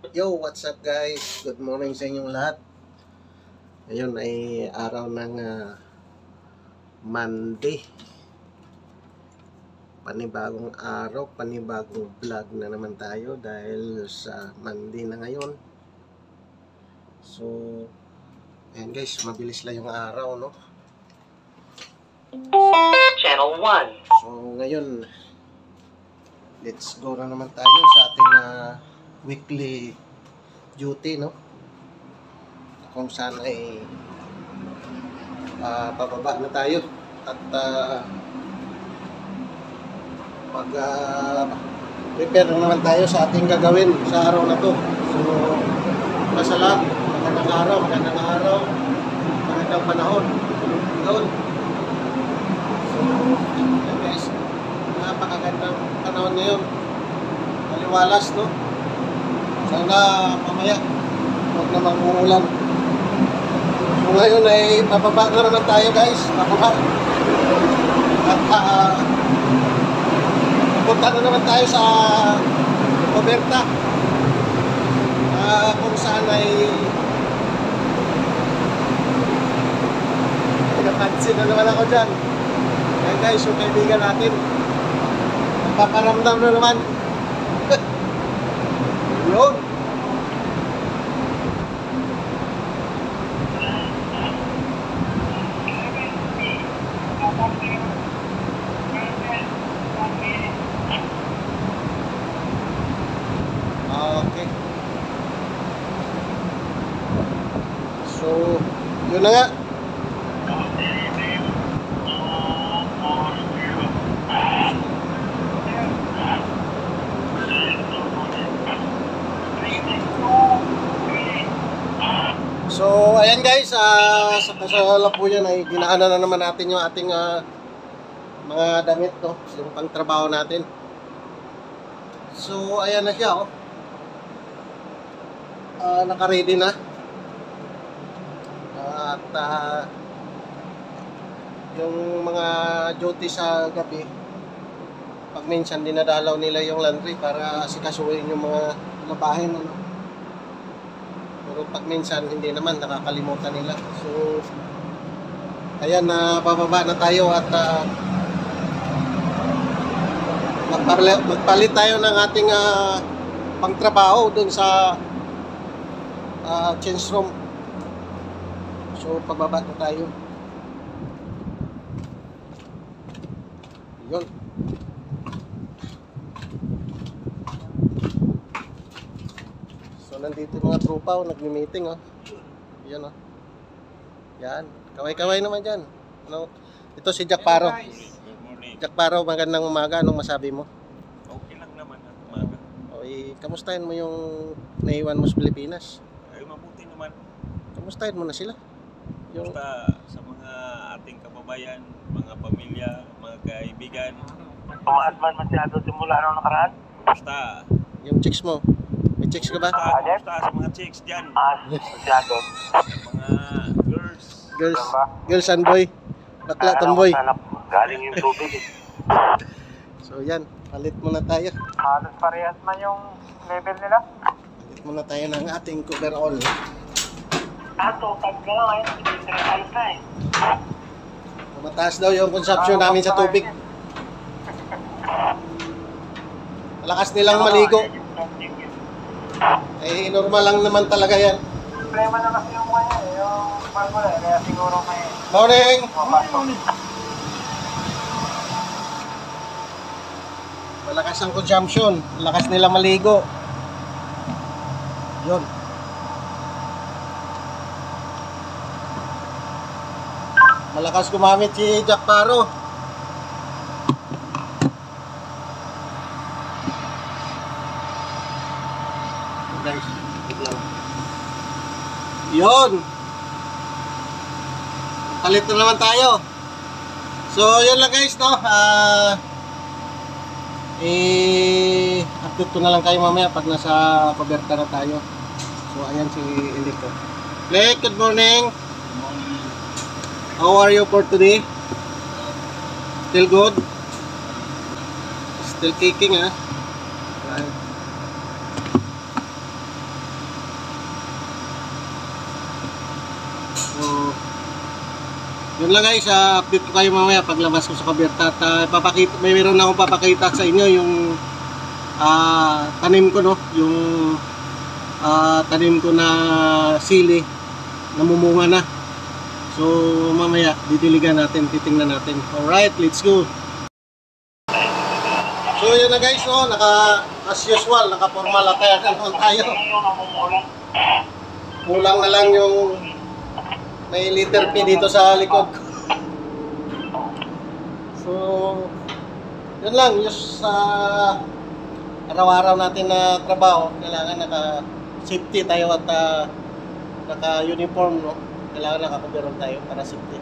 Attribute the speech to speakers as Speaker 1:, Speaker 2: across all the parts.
Speaker 1: Yo, what's up guys? Good morning sa inyong lahat. Ngayon ay araw ng Monday. Panibagong araw, panibagong vlog na naman tayo dahil sa Monday na ngayon. So, ayan guys, mabilis lang yung araw, no?
Speaker 2: Channel 1.
Speaker 1: So, ngayon, let's go na naman tayo sa ating weekly duty, no? Kung saan ay pababa na tayo at prepare na naman tayo sa ating gagawin sa araw na to. So, nasa lahat, magandang araw, magandang panahon. Yun. So, yun guys, napakagandang panahon ngayon. Maliwalas, no? Sana mamaya huwag namang umuulan. So ngayon ay pababa na naman tayo guys. Pababa. At punta na naman tayo sa Roberta. Kung saan ay pinapansin na naman ako dyan. Kaya guys, yung kaibigan natin nagpaparamdam na naman. Yun. Okay. So, yun na nga. So, ayan guys, sa kasalukuyan ay ginaanan na naman natin yung ating mga damit, no? Yung pangtrabaho natin. So, ayan na siya, oh. Naka-ready na. At yung mga duty sa gabi, pag minsan dinadalaw nila yung laundry para sikasuhin yung mga labahin, ano? Pero pag minsan hindi naman, nakakalimutan nila. So ayan, bababa na tayo at magpalit tayo ng ating pangtrabaho dun sa change room. So pagbaba na tayo. Yun. Nandito mga tropa, oh, nagmi-meeting, oh. Yan, oh. Yan, kaway-kaway naman dyan. Ano? Ito si Jack Paro. Jack Paro, magandang umaga. Anong masabi mo?
Speaker 3: Okay lang naman ang umaga.
Speaker 1: Okay, kamustahin mo yung naiwan mo sa Pilipinas?
Speaker 3: Ay, mabuti naman.
Speaker 1: Kamustahin mo na sila? Yung...
Speaker 3: Basta sa mga ating kababayan, mga pamilya, mga kaibigan.
Speaker 2: Tumaas man masyado simula nung nakaraan?
Speaker 3: Basta.
Speaker 1: Yung chicks mo? May chicks ka ba?
Speaker 3: Basta sa mga chicks dyan.
Speaker 2: Masyado.
Speaker 3: Mga girls.
Speaker 1: Girls and boy. Bakla, tomboy.
Speaker 2: Galing yung tubig.
Speaker 1: So yan, palit muna tayo.
Speaker 2: Halos parehas man yung level nila.
Speaker 1: Palit muna tayo ng ating coverall.
Speaker 2: Total ka lang ngayon. Pinag-real ka eh.
Speaker 1: Mataas daw yung consumption namin sa tubig. Malakas nilang maligo. Eh, normal lang naman talaga yan.
Speaker 2: problema na kasi yung kanya eh, yung barko na kaya siguro may
Speaker 1: Morning!
Speaker 2: mapasok.
Speaker 1: Malakas ang consumption. Lakas nila maligo. Yun. Malakas gumamit si Jack Paro. Guys, wait lang. Yun. Palit na naman tayo. So, yun lang guys, no? Update ko na lang kayo mamaya pag nasa Coberta na tayo. So, ayan si Enrico. Blake, good morning. How are you for today? Still good? Still kicking, ha? Right. So, yun lang guys, update ko kayo mamaya paglabas ko sa Coberta. At mayroon akong papakita sa inyo yung tanim ko, no? Yung tanim ko na sili, namumunga na. So mamaya didiligan natin, titingnan natin. Alright, let's go. So yun na guys, no? As usual, naka-formal attire na naman tayo. Kulang na lang yung may letter P dito sa likod ko. So yun lang, just sa araw-araw natin na trabaho, kailangan naka-safety tayo at naka-uniform, no? Kailangan naka-coveron tayo para safety.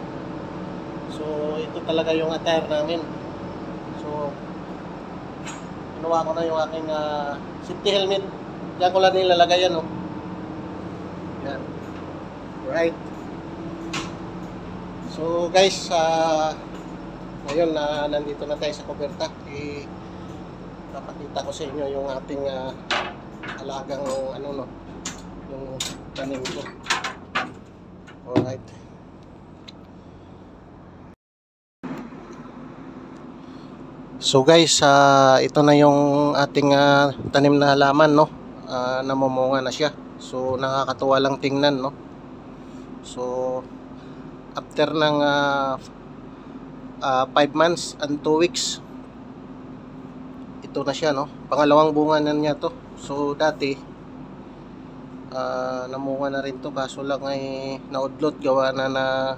Speaker 1: So ito talaga yung attire namin. So ginawa ko na yung aking safety helmet. Diyan ko lang nilalagay yan, no? Yan. Right. So guys, ngayon na nandito na tayo sa Coberta, papakita ko sa inyo yung ating alagang ano, no, yung tanim ko. Alright. So guys, ito na yung ating tanim na halaman, no? Namumunga na siya. So nakakatuwa lang tingnan, no? So after ng 5 months and 2 weeks, ito na siya, no? Pangalawang bunga na niya to. So dati namunga na rin to, kaso lang ay naudlot gawa na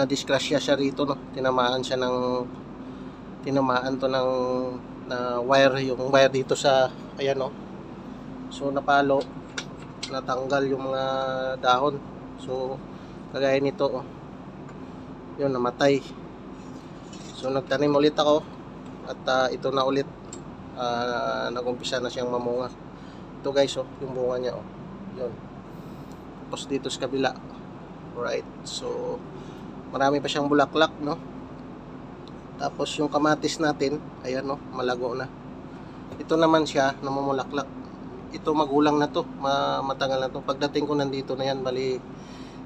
Speaker 1: disgrasya siya rito, no? Tinamaan to ng wire, yung wire dito sa ayan, no? So napalo, natanggal yung mga dahon. So kagaya nito, oh, yun, namatay. So nagtanim ulit ako at ito na ulit, nagumpisa na siyang mamunga. Ito guys, oh, yung bunga niya, oh, yun. Tapos dito sa kabila, right. So marami pa siyang bulaklak, no? Tapos yung kamatis natin, ayan, no, malago na. Ito naman siya, namumulaklak. Ito magulang na to, matagal na to. Pagdating ko nandito na yan, bali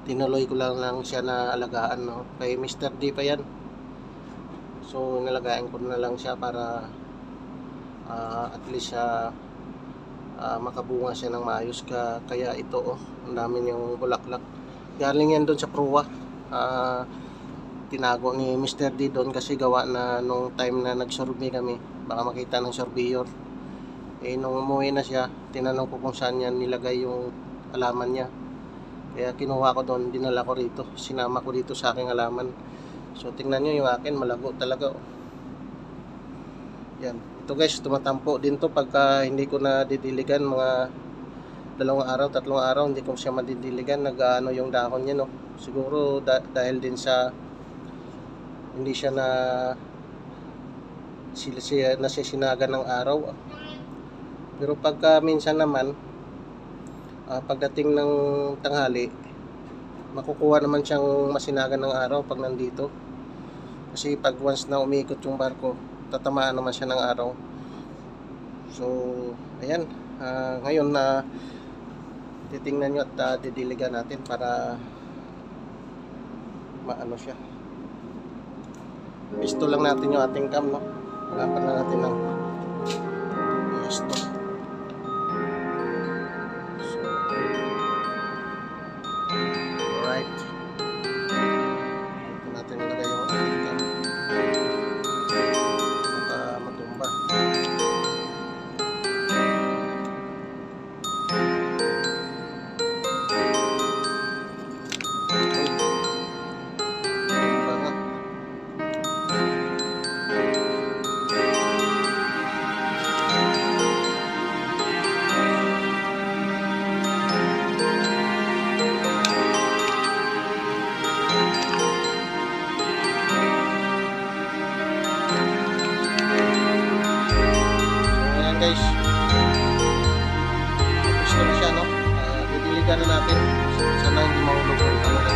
Speaker 1: tinuloy ko lang siya na alagaan, no? Kay Mr. D pa yan. So nalagaan ko na lang siya para at least makabunga siya ng maayos. Kaya ito, oh, ang dami niyang bulaklak. Galing yan doon sa proa. Tinago ni Mr. D doon kasi gawa na nung time na nag-survey kami, baka makita ng surveyor. Nung umuwi na siya, tinanong ko kung saan niya nilagay yung halaman niya. Kaya kinuha ko doon, dinala ko rito, sinama ko dito sa aking halaman. So tingnan nyo yung akin, malago talaga, oh. Yan. Ito guys, tumatampo din to pagka hindi ko na didiligan. Mga 2 araw, 3 araw hindi ko siya madidiligan. Nag-ano yung dahon niya, no? Siguro dahil din sa hindi siya nasisinagan ng araw. Pero pagka minsan naman, pagdating ng tanghali, makukuha naman siyang masinagan ng araw pag nandito. Kasi pag once na umiikot yung barko, tatamaan naman siya ng araw. So ayan, ngayon na titingnan nyo at didiligan natin para maano siya. Pisto lang natin yung ating cam, no? Hanapan na natin ng pisto. So tubigan na natin. Sana hindi mahulog ang talaga.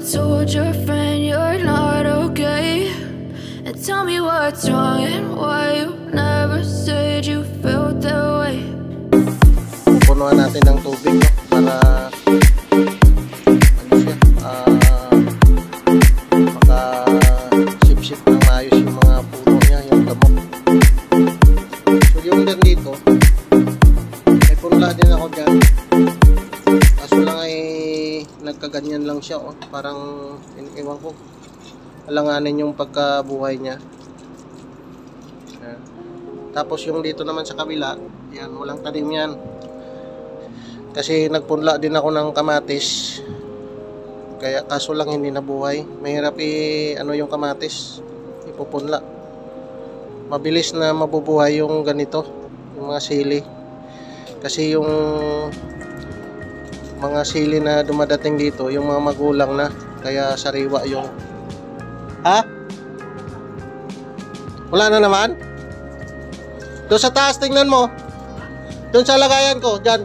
Speaker 4: Told your friend you're not okay, and tell me what's wrong and why you never said you felt that way.
Speaker 1: Pupunuan natin ng tubig, no? Para ano siya, maka-sip-sip ng maayos yung mga puno niya, yung gamot. So yung dyan dito, may punla din ako dyan. Kaso lang ay nagkaganyan lang siya, oh. Parang iniwan ko, alanganin yung pagkabuhay niya. Yan. Tapos yung dito naman sa kabila, yan, walang tanim yan. Kasi nagpunla din ako ng kamatis, kaya kaso lang hindi nabuhay. Mahirap ano yung kamatis, ipupunla. Mabilis na mabubuhay yung ganito, yung mga sili. Kasi yung mga sili na dumadating dito, yung mga magulang na, kaya sariwa yung... Ha? Wala na naman? Doon sa taas, tingnan mo. Doon sa lagayan ko, dyan.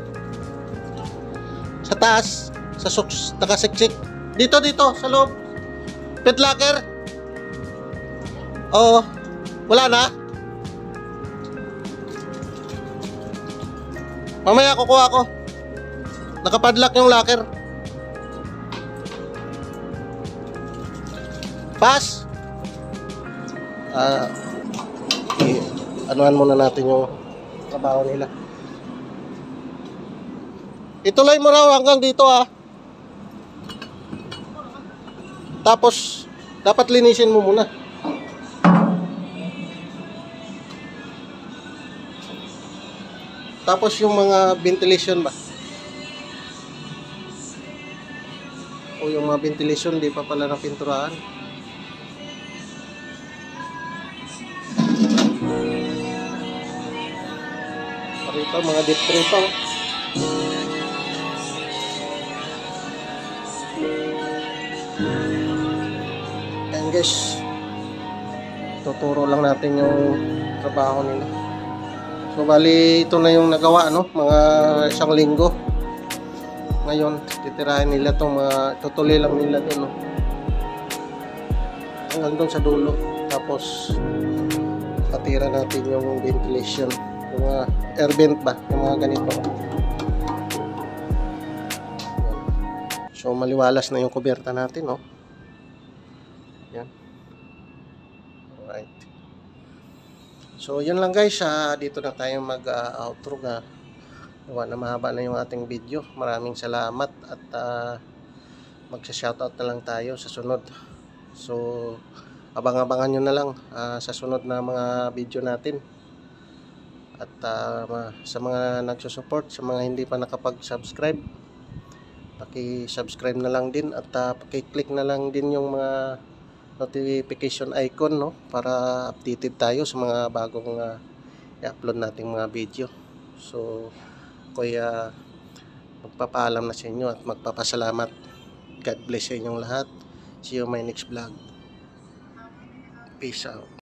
Speaker 1: Sa taas, sa nakasiksik. Dito, sa loob. Pet locker. Oo. Wala na? Mamaya kukuha ko. Nakapadlock yung locker. Pass. Anuhan muna natin yung trabaho nila. Ituloy mo raw hanggang dito, ah. Tapos dapat linisin mo muna. Tapos yung mga ventilation ba? O yung mga ventilation di pa pala napinturahan. Rito, mga deep tray pa. Ayan guys, tuturo lang natin yung trabaho nila. So bali ito na yung nagawa, no? Mga 1 linggo. Ngayon titirahin nila itong mga, tutuloy lang nila doon, no? Hanggang doon sa dulo. Tapos patira natin yung ventilation, yung mga air vent ba, yung mga ganito. So maliwalas na yung kuberta natin, no? Yan. Alright. So yun lang guys, dito na tayo mag-outro na. Gawa na mahaba na yung ating video. Maraming salamat at magsa-shoutout na lang tayo sa sunod. So abang-abangan nyo na lang sa sunod na mga video natin. At sa mga nagsusupport, sa mga hindi pa nakapag-subscribe, paki-subscribe na lang din at paki-click na lang din yung mga notification icon, no, para updated tayo sa mga bagong i-upload nating mga video. So kuya magpapaalam na sa inyo at magpapasalamat. God bless sa inyong lahat. See you on my next vlog. Peace out.